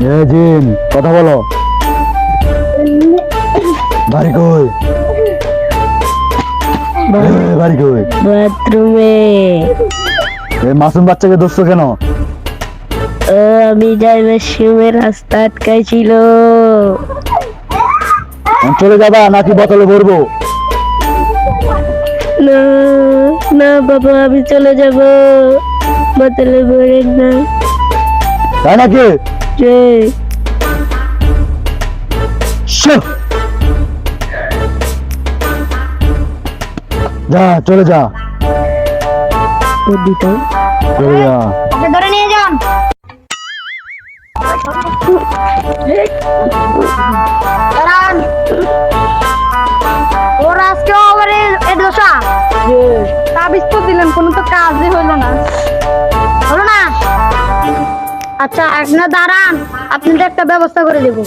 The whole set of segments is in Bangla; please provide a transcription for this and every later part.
জিন কথা বলো। বাড়ি কই? বাড়ি কই? বাথরুমে। এই মাসুম বাচ্চাকে ধরছো কেন? আমি যাইবার সময় রাস্তা আটকাইছিল। চলে যাবা নাকি বোতলে ভরবো? না না বাবা, আমি চলে যাব, বোতলে ভরে না। তাই নাকি? যে যা চলে যা দিত চলে যা। ধরে নিয়ে যান। দাঁড়ান, ওর আজকে ওভারে এ দশা তাবিজ তো দিলেন, কোনো তো কাজই হলো না। হলো না? আচ্ছা আপনার দাঁড়ান, আপনাদের একটা ব্যবস্থা করে দেব।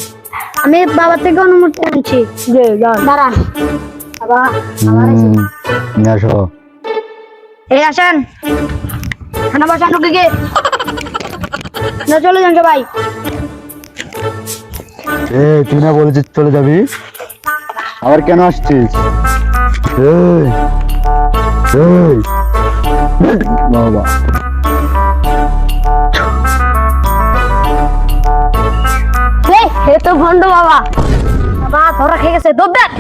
আমি বাবা থেকে অনুমতি আনছি। দাঁড়ান বাবা, আসো। এই আসেন, খানা বসান ঢুকে না, চলে যান সবাই। তুই না বলেছিস চলে যাবি, আবার কেন আসছিস? বাবা তো ভন্ড বাবা, বাবা ধরা খেয়ে গেছে, দৌড় দেন।